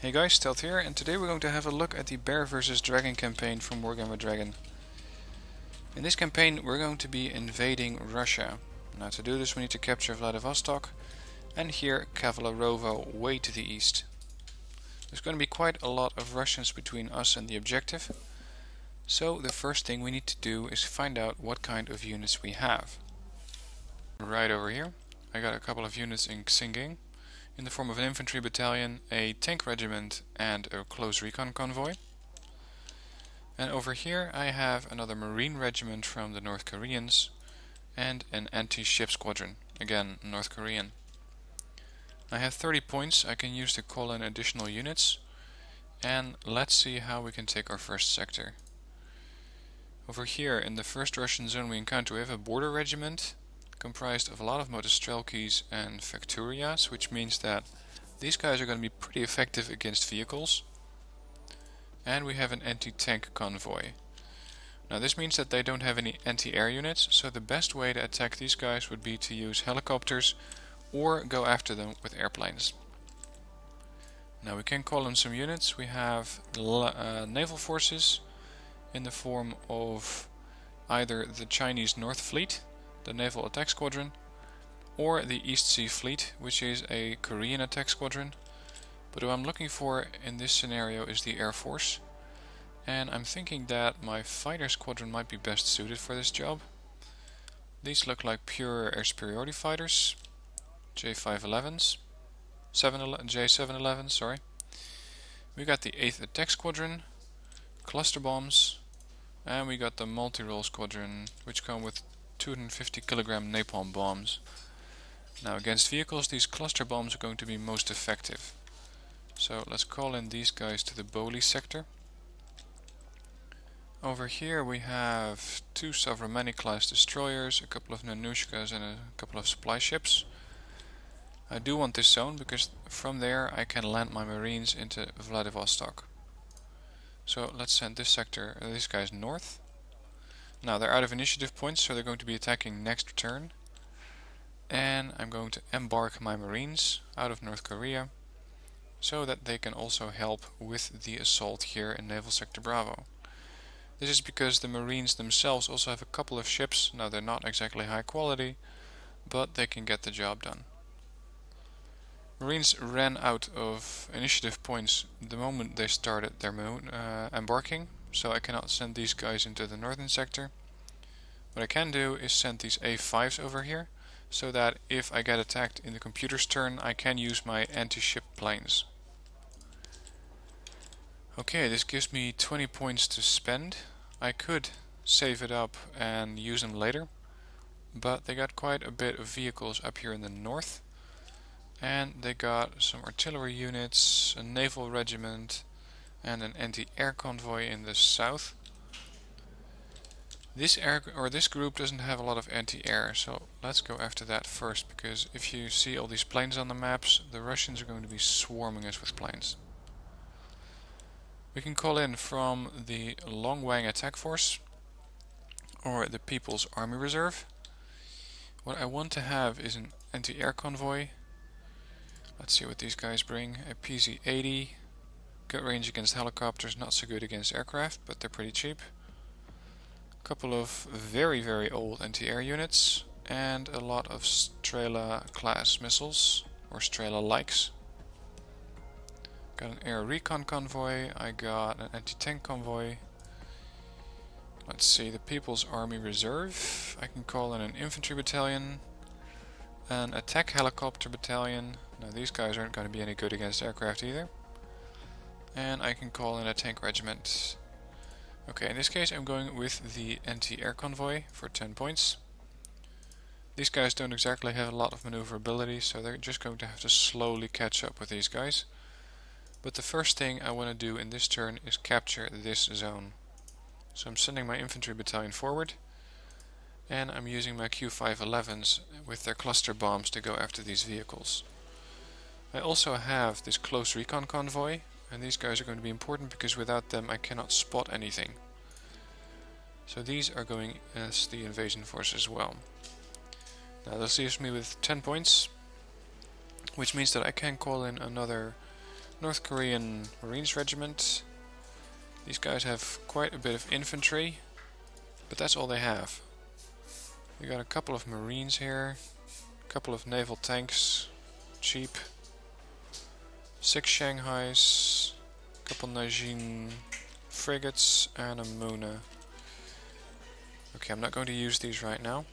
Hey guys, Stealth here, and today we're going to have a look at the Bear vs Dragon campaign from Wargame Red Dragon. In this campaign we're going to be invading Russia. Now to do this we need to capture Vladivostok and here Kavalerovo way to the east. There's going to be quite a lot of Russians between us and the objective, so the first thing we need to do is find out what kind of units we have. Right over here I got a couple of units in Xinging, in the form of an infantry battalion, a tank regiment and a close recon convoy. And over here I have another marine regiment from the North Koreans and an anti-ship squadron, again North Korean. I have 30 points I can use to call in additional units, and let's see how we can take our first sector. Over here in the first Russian zone we encounter, we have a border regiment comprised of a lot of motostrelkis and facturias, which means that these guys are going to be pretty effective against vehicles. And we have an anti-tank convoy. Now this means that they don't have any anti-air units, so the best way to attack these guys would be to use helicopters or go after them with airplanes. Now we can call in some units. We have naval forces in the form of either the Chinese North Fleet, the Naval Attack Squadron, or the East Sea Fleet, which is a Korean attack squadron. But what I'm looking for in this scenario is the Air Force, and I'm thinking that my fighter squadron might be best suited for this job. These look like pure air superiority fighters, J711s, sorry. We got the 8th Attack Squadron, cluster bombs, and we got the multi-role squadron, which come with 250 kilogram napalm bombs. Now against vehicles these cluster bombs are going to be most effective. So let's call in these guys to the Boli sector. Over here we have 2 Savramani class destroyers, a couple of Nanushkas and a couple of supply ships. I do want this zone because from there I can land my marines into Vladivostok. So let's send this sector, these guys north. Now they're out of initiative points, so they're going to be attacking next turn. And I'm going to embark my marines out of North Korea, so that they can also help with the assault here in Naval Sector Bravo. This is because the marines themselves also have a couple of ships. Now they're not exactly high quality, but they can get the job done. Marines ran out of initiative points the moment they started their embarking, so I cannot send these guys into the northern sector. What I can do is send these A5s over here, so that if I get attacked in the computer's turn I can use my anti-ship planes. Okay, this gives me 20 points to spend. I could save it up and use them later, but they got quite a bit of vehicles up here in the north, and they got some artillery units, a naval regiment and an anti-air convoy in the south. This group doesn't have a lot of anti-air, so let's go after that first, because if you see all these planes on the maps, the Russians are going to be swarming us with planes. We can call in from the Long Wang Attack Force or the People's Army Reserve. What I want to have is an anti-air convoy. Let's see what these guys bring. A PZ-80, good range against helicopters, not so good against aircraft, but they're pretty cheap. A couple of very old anti-air units and a lot of Strela class missiles, or Strela likes. Got an air recon convoy, I got an anti-tank convoy. Let's see, the People's Army Reserve. I can call in an infantry battalion, an attack helicopter battalion. Now these guys aren't going to be any good against aircraft either. And I can call in a tank regiment. Okay, in this case I'm going with the anti-air convoy for 10 points. These guys don't exactly have a lot of maneuverability, so they're just going to have to slowly catch up with these guys. But the first thing I want to do in this turn is capture this zone. So I'm sending my infantry battalion forward, and I'm using my Q511s with their cluster bombs to go after these vehicles. I also have this close recon convoy, and these guys are going to be important because without them I cannot spot anything. So these are going as the invasion force as well. Now this leaves me with 10 points, which means that I can call in another North Korean Marines Regiment. These guys have quite a bit of infantry, but that's all they have. We got a couple of Marines here, a couple of naval tanks, cheap, 6 Shanghais, a couple Najin frigates, and a Muna. Okay, I'm not going to use these right now.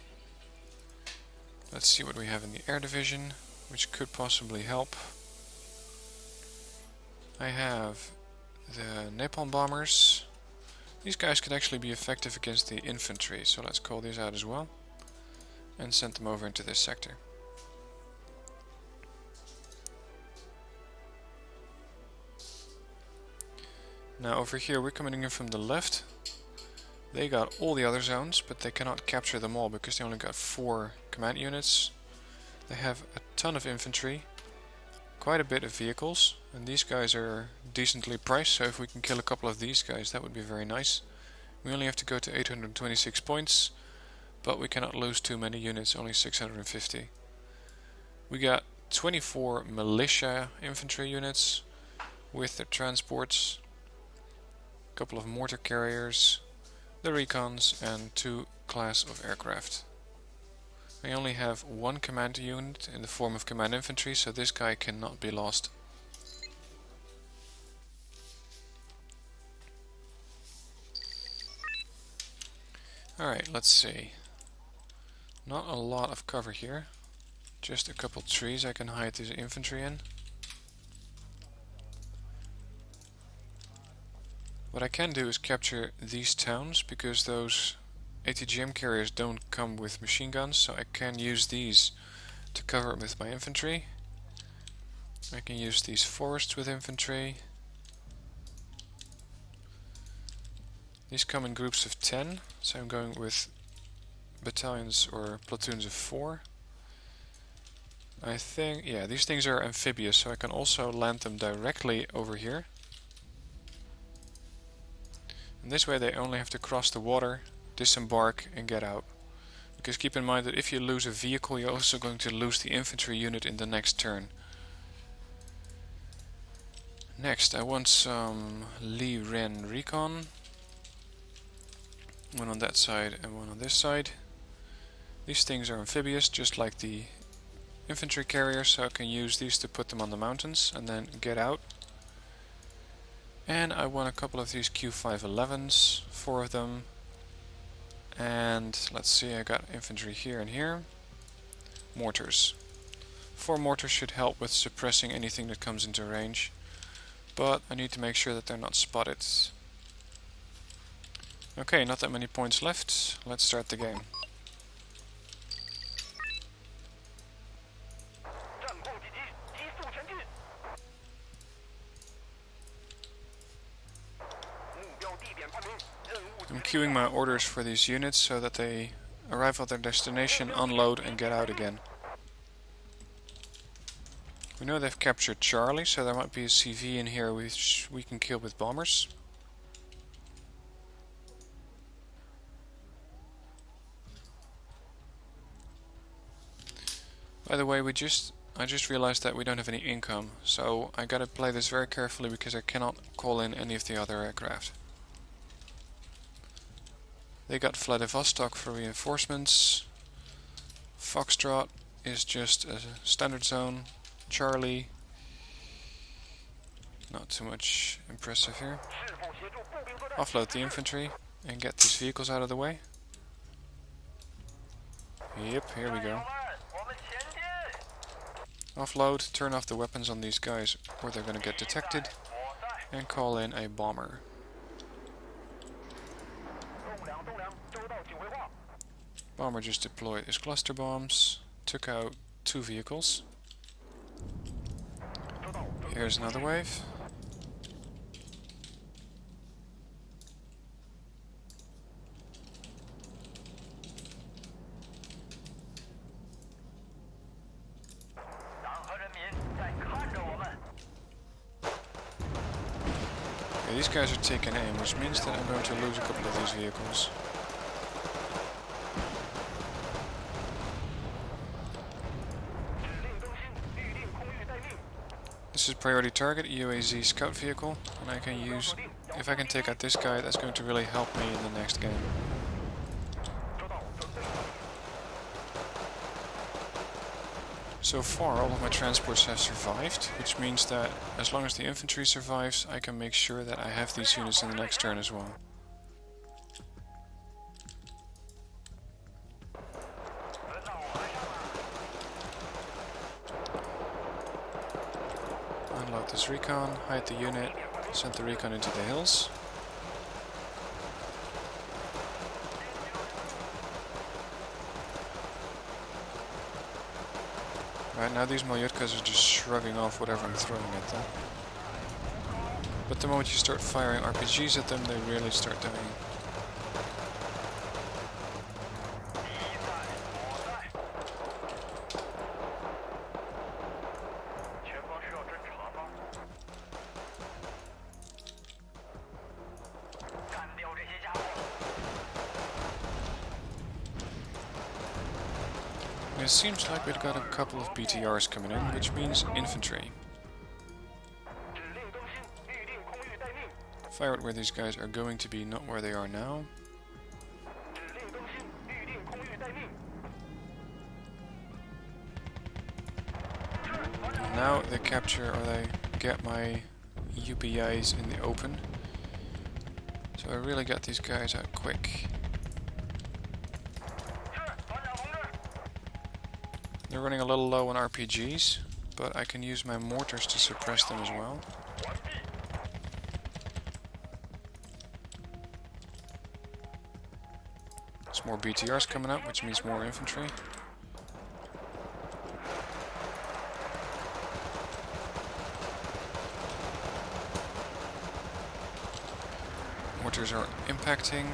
Let's see what we have in the air division, which could possibly help. I have the napalm bombers. These guys could actually be effective against the infantry, so let's call these out as well and send them over into this sector. Now over here we're coming in from the left. They got all the other zones, but they cannot capture them all because they only got 4 command units. They have a ton of infantry, quite a bit of vehicles, and these guys are decently priced, so if we can kill a couple of these guys that would be very nice. We only have to go to 826 points, but we cannot lose too many units, only 650. We got 24 militia infantry units with their transports, a couple of mortar carriers, the recons, and 2 class of aircraft. I only have 1 command unit in the form of command infantry, so this guy cannot be lost. Alright, let's see. Not a lot of cover here. Just a couple trees I can hide this infantry in. What I can do is capture these towns, because those ATGM carriers don't come with machine guns, so I can use these to cover it with my infantry. I can use these forests with infantry. These come in groups of 10, so I'm going with battalions or platoons of 4. I think, yeah, these things are amphibious, so I can also land them directly over here. And this way they only have to cross the water, disembark and get out. Because keep in mind that if you lose a vehicle, you're also going to lose the infantry unit in the next turn. Next, I want some Li Ren Recon. One on that side and one on this side. These things are amphibious, just like the infantry carriers, so I can use these to put them on the mountains and then get out. And I want a couple of these Q511s, 4 of them. And let's see, I got infantry here and here. Mortars. 4 mortars should help with suppressing anything that comes into range, but I need to make sure that they're not spotted. Okay, not that many points left. Let's start the game. I'm queuing my orders for these units so that they arrive at their destination, unload and get out again. We know they've captured Charlie, so there might be a CV in here which we can kill with bombers. By the way, I just realized that we don't have any income, so I gotta play this very carefully because I cannot call in any of the other aircraft. They got Vladivostok for reinforcements. Foxtrot is just a standard zone. Charlie, not too much impressive here. Offload the infantry and get these vehicles out of the way. Yep, here we go. Offload, turn off the weapons on these guys or they're gonna get detected, and call in a bomber. Bomber just deployed his cluster bombs, took out 2 vehicles. Here's another wave. Okay, these guys are taking aim, which means that I'm going to lose a couple of these vehicles. This This is priority target, UAZ scout vehicle, and I can use, if I can take out this guy, that's going to really help me in the next game. So far all of my transports have survived, which means that as long as the infantry survives, I can make sure that I have these units in the next turn as well. Unload this recon, hide the unit, send the recon into the hills. Right now these Malyutkas are just shrugging off whatever I'm throwing at them. But the moment you start firing RPGs at them, they really start dying. It seems like we've got a couple of BTRs coming in, which means infantry. Fire out where these guys are going to be, not where they are now. And now they capture, or they get my UPIs in the open. So I really got these guys out quick. They're running a little low on RPGs, but I can use my mortars to suppress them as well. There's more BTRs coming up, which means more infantry. Mortars are impacting,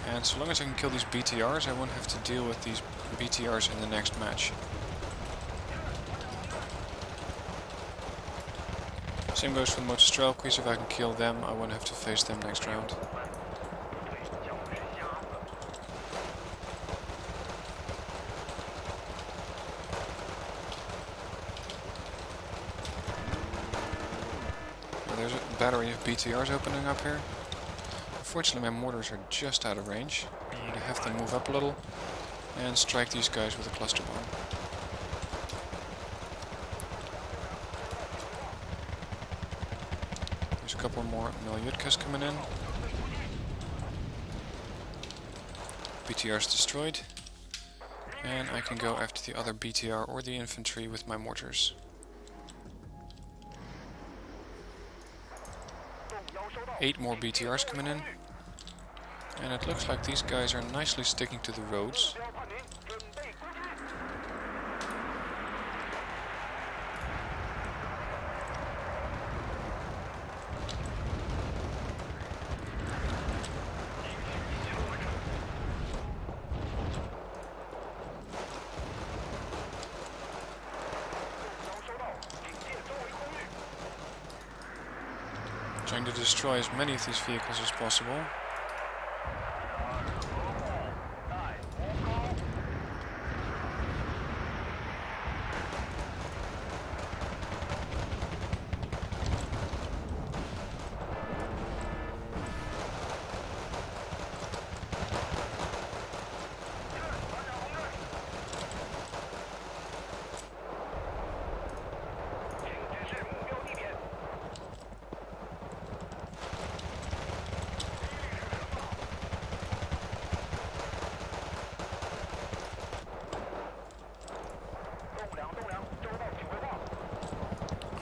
and so long as I can kill these BTRs, I won't have to deal with these BTRs in the next match. Same goes for the Motostrelkis. If I can kill them, I won't have to face them next round. Well, there's a battery of BTRs opening up here. Unfortunately, my mortars are just out of range. I'm going to have to move up a little and strike these guys with a cluster bomb. There's a couple more Malyutkas coming in. BTR's destroyed. And I can go after the other BTR or the infantry with my mortars. Eight more BTRs coming in. And it looks like these guys are nicely sticking to the roads. Trying to destroy as many of these vehicles as possible.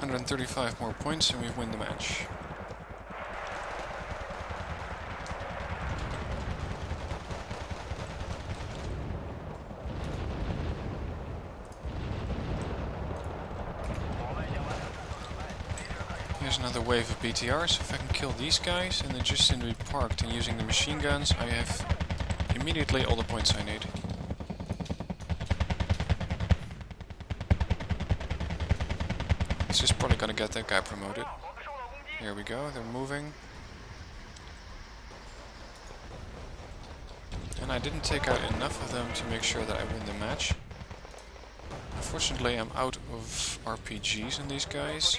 $135 more points and we win the match. Here's another wave of BTRs. If I can kill these guys and then just simply parked and using the machine guns, I have immediately all the points I need. This is probably gonna get that guy promoted. Here we go, they're moving. And I didn't take out enough of them to make sure that I win the match. Unfortunately, I'm out of RPGs on these guys.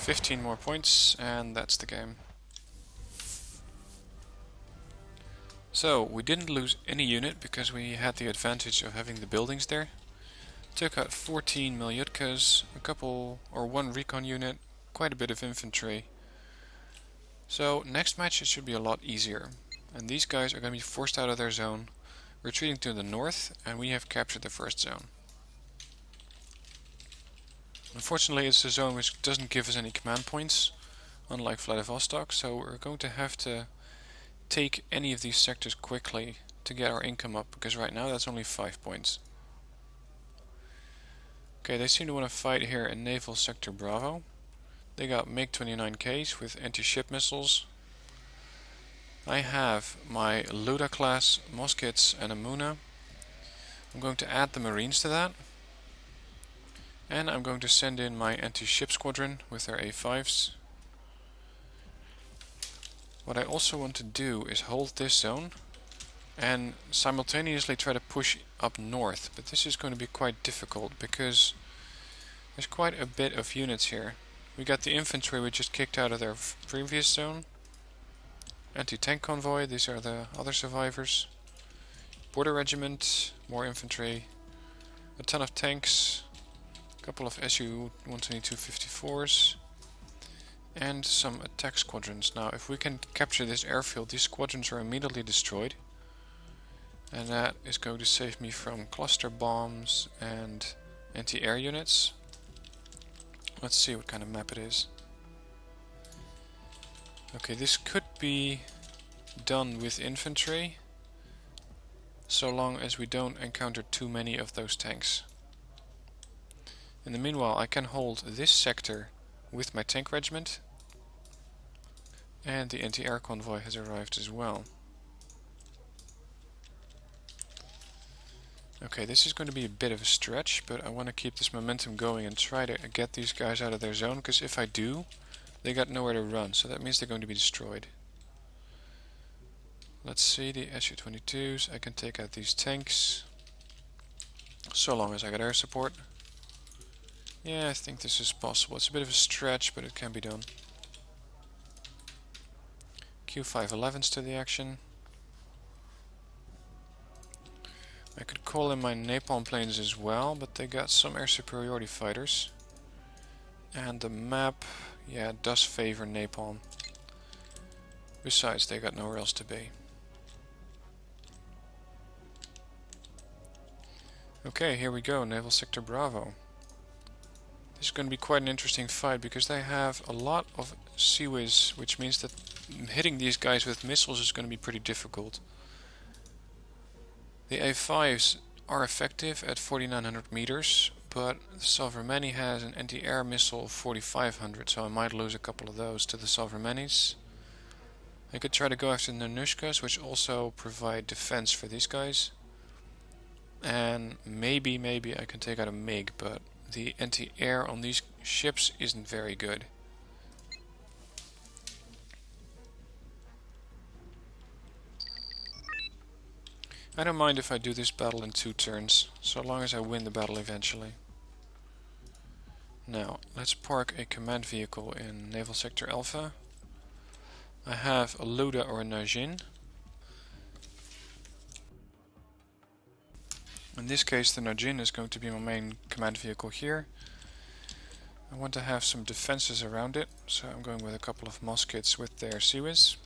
15 more points, and that's the game. So, we didn't lose any unit because we had the advantage of having the buildings there. Took out 14 Malyutkas, a couple, or one recon unit, quite a bit of infantry. So, next match it should be a lot easier. And these guys are going to be forced out of their zone, retreating to the north, and we have captured the first zone. Unfortunately, it's a zone which doesn't give us any command points, unlike Vladivostok, so we're going to have to take any of these sectors quickly to get our income up, because right now that's only 5 points. Okay, they seem to want to fight here in Naval Sector Bravo. They got MiG-29Ks with anti-ship missiles. I have my Luda class muskets and a Muna. I'm going to add the Marines to that. And I'm going to send in my anti-ship squadron with their A5s. What I also want to do is hold this zone and simultaneously try to push up north, but this is going to be quite difficult because there's quite a bit of units here. We got the infantry we just kicked out of their previous zone. Anti-tank convoy, these are the other survivors. Border regiment, more infantry, a ton of tanks, a couple of Su-122 54s. And some attack squadrons. Now, if we can capture this airfield, these squadrons are immediately destroyed. And that is going to save me from cluster bombs and anti-air units. Let's see what kind of map it is. Okay, this could be done with infantry, so long as we don't encounter too many of those tanks. In the meanwhile, I can hold this sector with my tank regiment, and the anti-air convoy has arrived as well. Okay, this is going to be a bit of a stretch, but I want to keep this momentum going and try to get these guys out of their zone, because if I do, they got nowhere to run, so that means they're going to be destroyed. Let's see, the Su-22s, I can take out these tanks, so long as I got air support. Yeah, I think this is possible. It's a bit of a stretch, but it can be done. Q511s to the action. I could call in my napalm planes as well, but they got some air superiority fighters. And the map, yeah, does favor napalm. Besides, they got nowhere else to be. Okay, here we go, Naval Sector Bravo. This is going to be quite an interesting fight because they have a lot of CIWS, which means that hitting these guys with missiles is going to be pretty difficult. The A5s are effective at 4900 meters, but the Sovremeni has an anti-air missile of 4500, so I might lose a couple of those to the Sovremenis. I could try to go after the Nanushkas, which also provide defense for these guys. And maybe I can take out a MiG, but the anti-air on these ships isn't very good. I don't mind if I do this battle in 2 turns, so long as I win the battle eventually. Now, let's park a command vehicle in Naval Sector Alpha. I have a Luda or a Najin. In this case, the Najin is going to be my main command vehicle here. I want to have some defenses around it, so I'm going with a couple of muskets with their CIWS.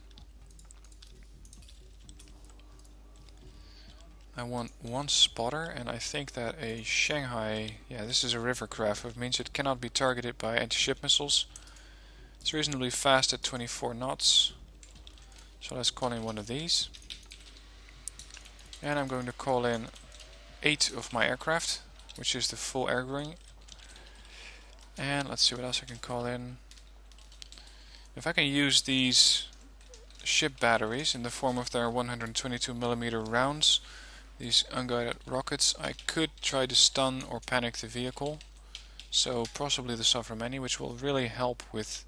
I want 1 spotter, and I think that a Shanghai, yeah, this is a river craft, which means it cannot be targeted by anti-ship missiles. It's reasonably fast at 24 knots, so let's call in one of these. And I'm going to call in 8 of my aircraft, which is the full air ring. And let's see what else I can call in. If I can use these ship batteries in the form of their 122mm rounds, these unguided rockets, I could try to stun or panic the vehicle. So possibly the Sovremeni, which will really help with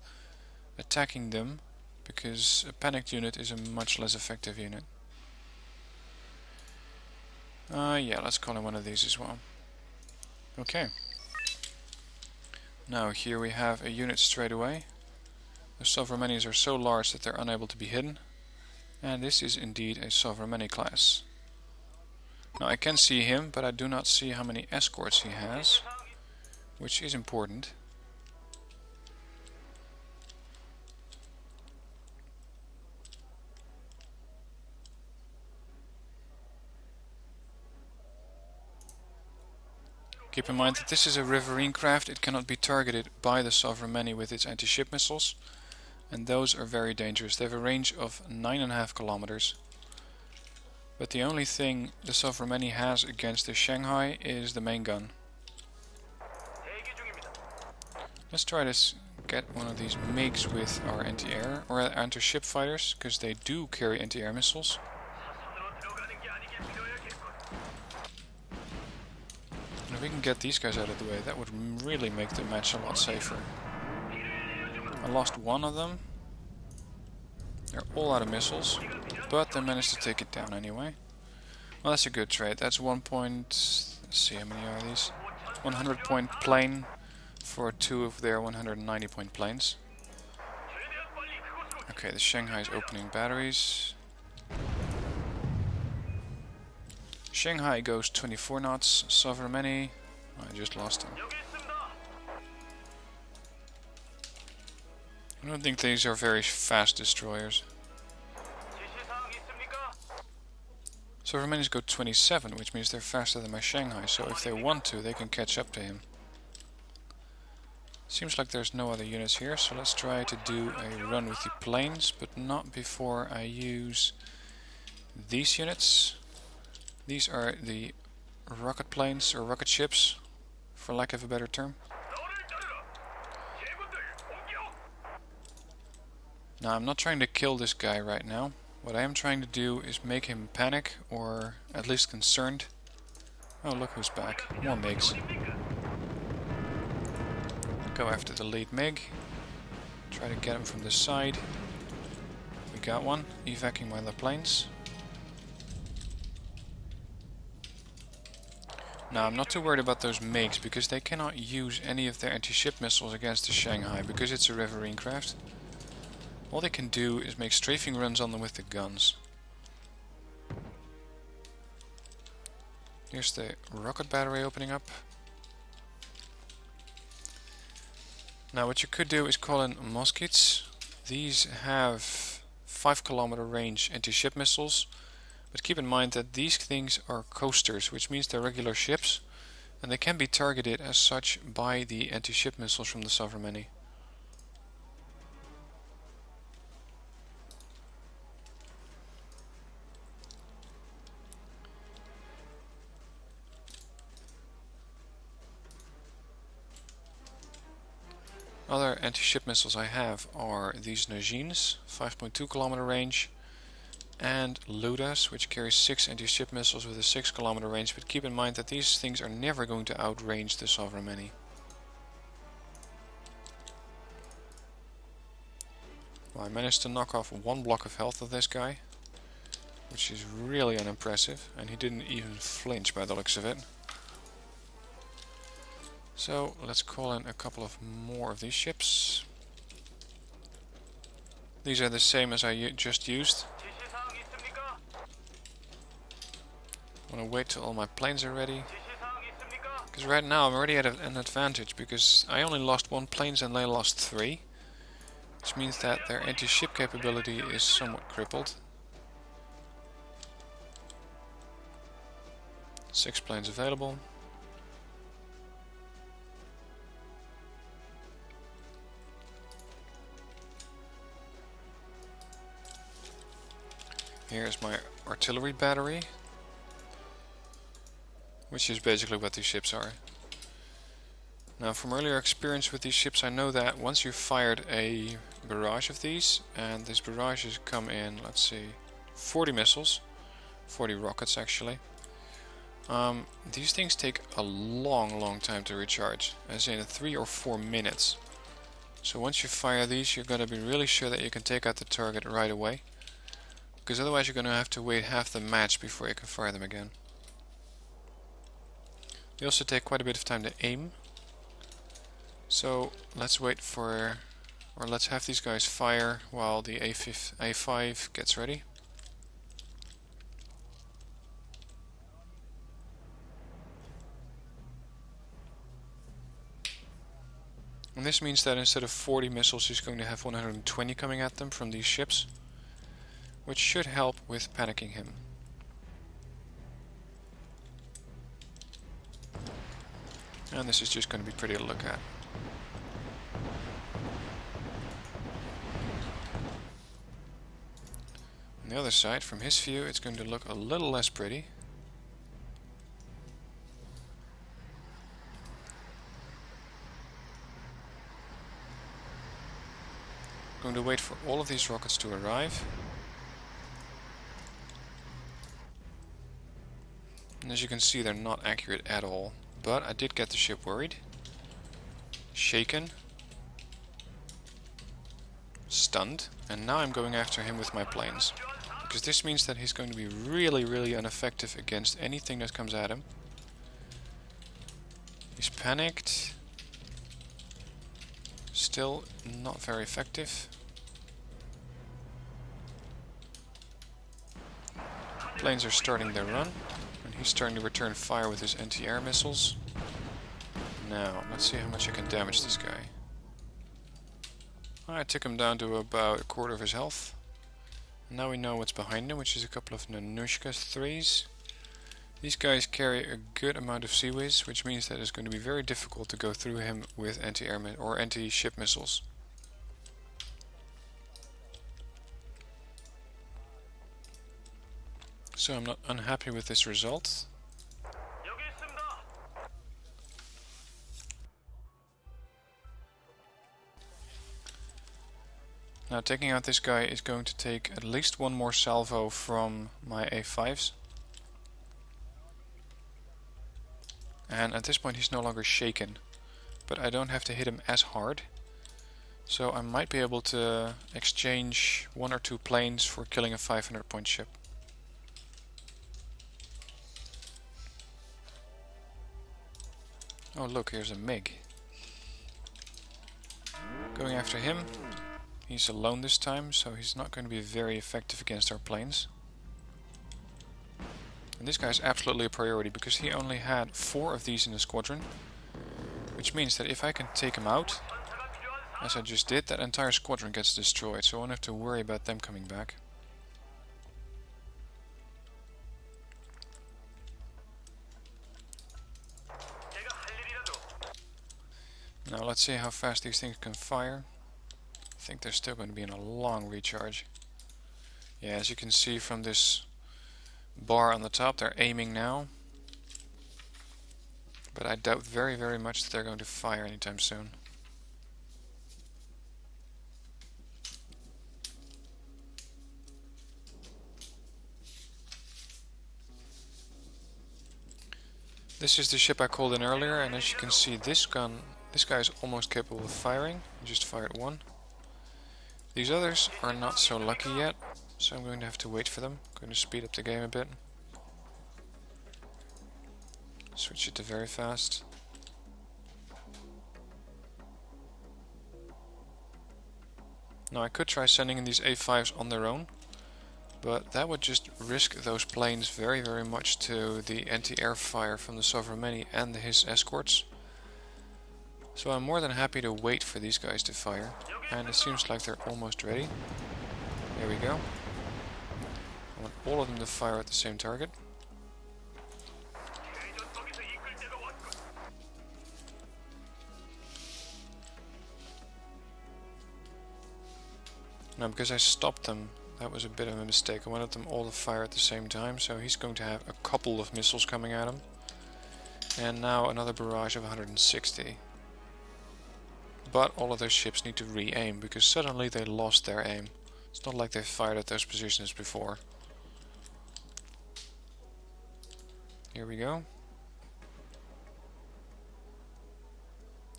attacking them, because a panicked unit is a much less effective unit. Yeah, let's call in one of these as well. Okay. Now here we have a unit straight away. The Sovereigns are so large that they're unable to be hidden. And this is indeed a Sovereign class. Now I can see him, but I do not see how many escorts he has, which is important. Keep in mind that this is a riverine craft. It cannot be targeted by the Sovereign with its anti-ship missiles, and those are very dangerous. They have a range of 9.5 kilometers. But the only thing the Sovereign has against the Shanghai is the main gun. Let's try to get one of these MiGs with our anti-air or anti-ship fighters, because they do carry anti-air missiles. And if we can get these guys out of the way, that would really make the match a lot safer. I lost one of them. They're all out of missiles, but they managed to take it down anyway. Well, that's a good trade. That's 1 point... let's see, how many are these? 100 point plane for 2 of their 190 point planes. Okay, the Shanghai is opening batteries. Shanghai goes 24 knots. Sovereign, I just lost him. I don't think these are very fast destroyers. Sovereign go 27, which means they're faster than my Shanghai, so if they want to, they can catch up to him. Seems like there's no other units here, so let's try to do a run with the planes, but not before I use these units. These are the rocket planes, or rocket ships, for lack of a better term. Now, I'm not trying to kill this guy right now. What I am trying to do is make him panic, or at least concerned. Oh, look who's back. More MiGs. Go after the lead MiG. Try to get him from the side. We got one, evacuating my other planes. Now, I'm not too worried about those MiGs, because they cannot use any of their anti-ship missiles against the Shanghai, because it's a riverine craft. All they can do is make strafing runs on them with the guns. Here's the rocket battery opening up. Now what you could do is call in Moskits. These have 5 kilometer range anti-ship missiles. But keep in mind that these things are coasters, which means they're regular ships. And they can be targeted as such by the anti-ship missiles from the Sovereign. Other anti-ship missiles I have are these Najins, 5.2 kilometer range, and Ludas, which carries 6 anti-ship missiles with a 6 kilometer range, but keep in mind that these things are never going to outrange the Sovereign. Well, I managed to knock off 1 block of health of this guy, which is really unimpressive, and he didn't even flinch by the looks of it. So let's call in a couple of more of these ships. These are the same as I just used. I want to wait till all my planes are ready. Because right now I'm already at an advantage, because I only lost 1 plane and they lost 3. Which means that their anti-ship capability is somewhat crippled. 6 planes available. Here's my artillery battery, which is basically what these ships are. Now, from earlier experience with these ships, I know that once you've fired a barrage of these, and these barrages come in, let's see, 40 missiles, 40 rockets actually, these things take a long time to recharge, as in 3 or 4 minutes. So once you fire these, you're going to be really sure that you can take out the target right away. Because otherwise you're going to have to wait half the match before you can fire them again. They also take quite a bit of time to aim. So let's wait for, or let's have these guys fire while the A5 gets ready. And this means that instead of 40 missiles, he's going to have 120 coming at them from these ships, which should help with panicking him. And this is just going to be pretty to look at. On the other side, from his view, it's going to look a little less pretty. Going to wait for all of these rockets to arrive. And as you can see, they're not accurate at all. But I did get the ship worried, shaken, stunned, and now I'm going after him with my planes. Because this means that he's going to be really, really ineffective against anything that comes at him. He's panicked. Still not very effective. Planes are starting their run. And he's starting to return fire with his anti-air missiles. Now, let's see how much I can damage this guy. I took him down to about a quarter of his health. Now we know what's behind him, which is a couple of Nanushka 3s. These guys carry a good amount of Sea-Wiz, which means that it's going to be very difficult to go through him with anti-air or anti-ship missiles. So I'm not unhappy with this result. Now taking out this guy is going to take at least one more salvo from my A5s. And at this point he's no longer shaken, but I don't have to hit him as hard. So I might be able to exchange 1 or 2 planes for killing a 500 point ship. Oh look, here's a MiG. Going after him. He's alone this time, so he's not going to be very effective against our planes. And this guy's absolutely a priority because he only had 4 of these in the squadron. Which means that if I can take him out, as I just did, that entire squadron gets destroyed, so I won't have to worry about them coming back. Now let's see how fast these things can fire. I think they're still going to be in a long recharge. Yeah, as you can see from this bar on the top, they're aiming now. But I doubt very, very much that they're going to fire anytime soon. This is the ship I called in earlier, and as you can see, this guy is almost capable of firing. I just fired 1. These others are not so lucky yet, so I'm going to have to wait for them. I'm going to speed up the game a bit. Switch it to very fast. Now I could try sending in these A5s on their own, but that would just risk those planes very, very much to the anti-air fire from the Sovereign and his escorts. So I'm more than happy to wait for these guys to fire, and it seems like they're almost ready. There we go. I want all of them to fire at the same target. Now because I stopped them, that was a bit of a mistake. I wanted them all to fire at the same time, so he's going to have a couple of missiles coming at him. And now another barrage of 160. But all of those ships need to re-aim, because suddenly they lost their aim. It's not like they fired at those positions before. Here we go.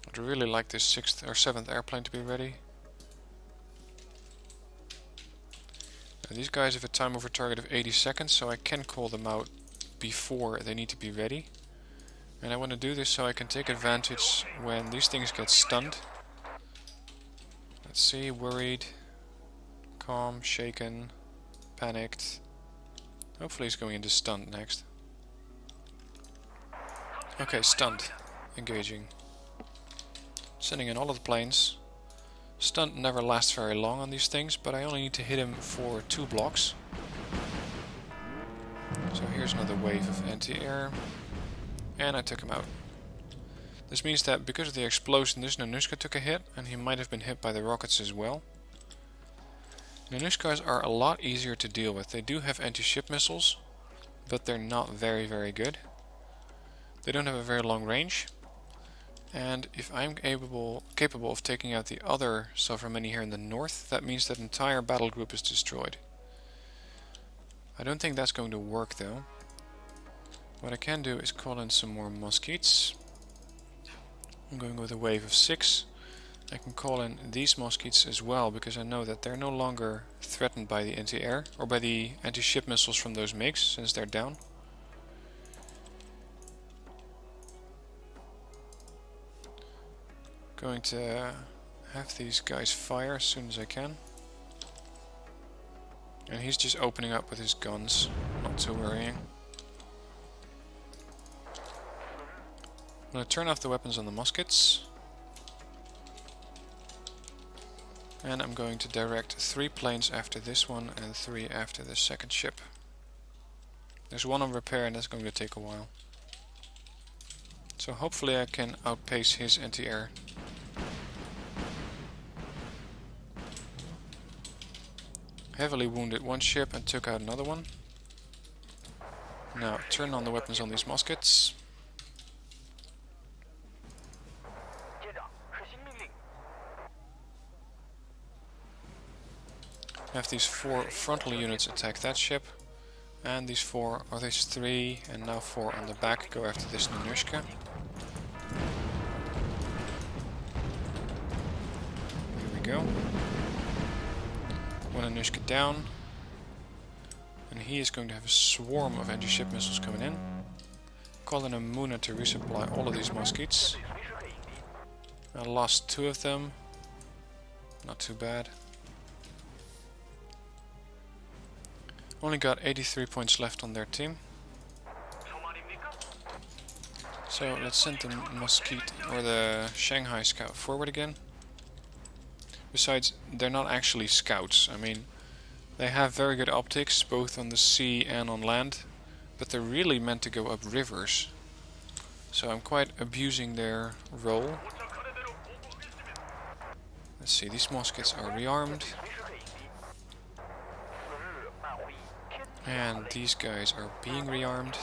I'd really like this 6th or 7th airplane to be ready. Now these guys have a time over target of 80 seconds, so I can call them out before they need to be ready. And I want to do this so I can take advantage when these things get stunned. Let's see, worried, calm, shaken, panicked. Hopefully he's going into stunned next. Okay, stunned. Engaging. Sending in all of the planes. Stunned never lasts very long on these things, but I only need to hit him for 2 blocks. So here's another wave of anti-air. And I took him out. This means that because of the explosion, this Nanushka took a hit, and he might have been hit by the rockets as well. Nanushkas are a lot easier to deal with. They do have anti-ship missiles, but they're not very good. They don't have a very long range. And if I'm capable of taking out the other Sovrameni here in the north, that means that entire battle group is destroyed. I don't think that's going to work though. What I can do is call in some more Mosquits. I'm going with a wave of 6. I can call in these Mosquits as well, because I know that they're no longer threatened by the anti-air or by the anti-ship missiles from those MiGs, since they're down. Going to have these guys fire as soon as I can. And he's just opening up with his guns, not too worrying. I'm going to turn off the weapons on the muskets. And I'm going to direct 3 planes after this one and 3 after the second ship. There's one on repair and that's going to take a while. So hopefully I can outpace his anti-air. Heavily wounded one ship and took out another one. Now turn on the weapons on these muskets. Have these 4 frontal units attack that ship. And these 4, or these 3, and now 4 on the back go after this Nanushka. Here we go. One Nanushka down. And he is going to have a swarm of anti-ship missiles coming in. Call in a Muna to resupply all of these Mosquits. I lost 2 of them. Not too bad. Only got 83 points left on their team. So let's send the Mosquito or the Shanghai scout forward again. Besides, they're not actually scouts. I mean, they have very good optics both on the sea and on land, but they're really meant to go up rivers. So I'm quite abusing their role. Let's see, these Mosquits are rearmed. And these guys are being rearmed.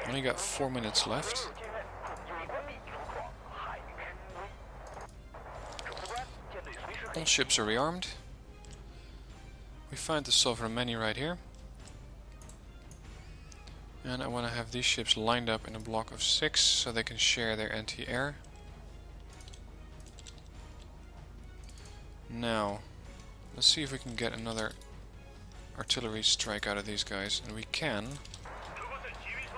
Only got 4 minutes left. All ships are rearmed. We find the Sovrameni right here. And I want to have these ships lined up in a block of 6 so they can share their anti-air. Now, let's see if we can get another artillery strike out of these guys, and we can,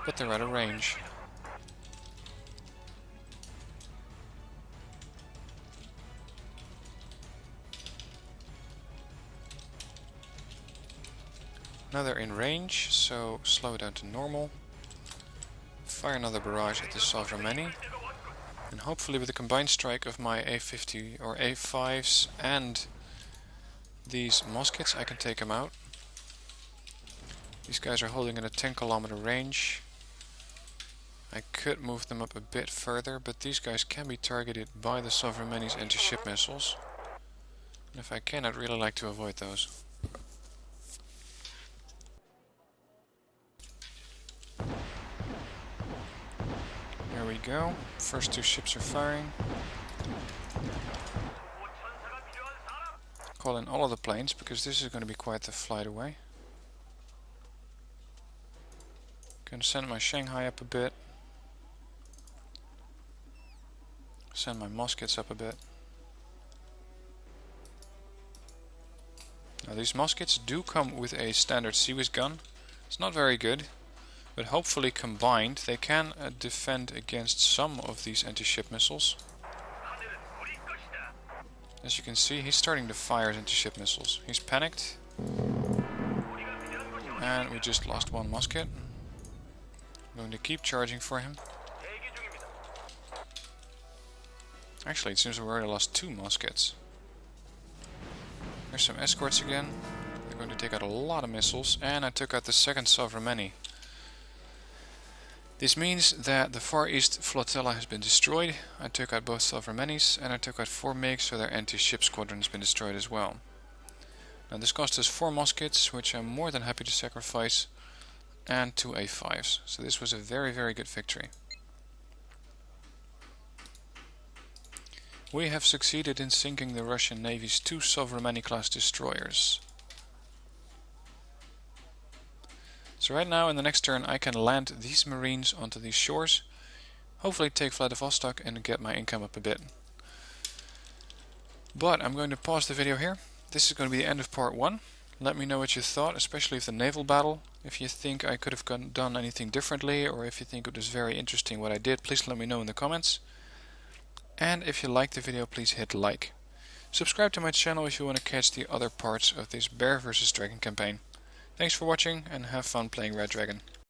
but they're out of range. Now they're in range, so slow it down to normal. Fire another barrage at the Sovrameni, and hopefully with the combined strike of my A50 or A5s and these Mosquits I can take them out. These guys are holding at a 10-kilometer range. I could move them up a bit further, but these guys can be targeted by the Sovrameni's anti-ship missiles. And if I can, I'd really like to avoid those. There we go. First 2 ships are firing. Call in all of the planes, because this is going to be quite the flight away. Gonna send my Shanghai up a bit. Send my Mosquits up a bit. Now these Mosquits do come with a standard Seawiz gun. It's not very good, But hopefully combined they can defend against some of these anti-ship missiles. As you can see, he's starting to fire his anti-ship missiles. He's panicked. And we just lost one musket. I'm going to keep charging for him. Actually, it seems we already lost 2 muskets. There's some escorts again. They're going to take out a lot of missiles. And I took out the second Sovereign. This means that the Far East flotilla has been destroyed. I took out both Sovereign and I took out 4 MiGs, so their anti-ship squadron has been destroyed as well. Now this cost us 4 muskets, which I'm more than happy to sacrifice, and 2 A5s. So this was a very, very good victory. We have succeeded in sinking the Russian Navy's 2 Sovereign class destroyers. So right now in the next turn I can land these marines onto these shores, hopefully take Vladivostok and get my income up a bit. But I'm going to pause the video here. This is going to be the end of part 1. Let me know what you thought, especially of the naval battle. If you think I could have done anything differently, or if you think it was very interesting what I did, please let me know in the comments. And if you liked the video, please hit like. Subscribe to my channel if you want to catch the other parts of this Bear vs Dragon campaign. Thanks for watching and have fun playing Red Dragon.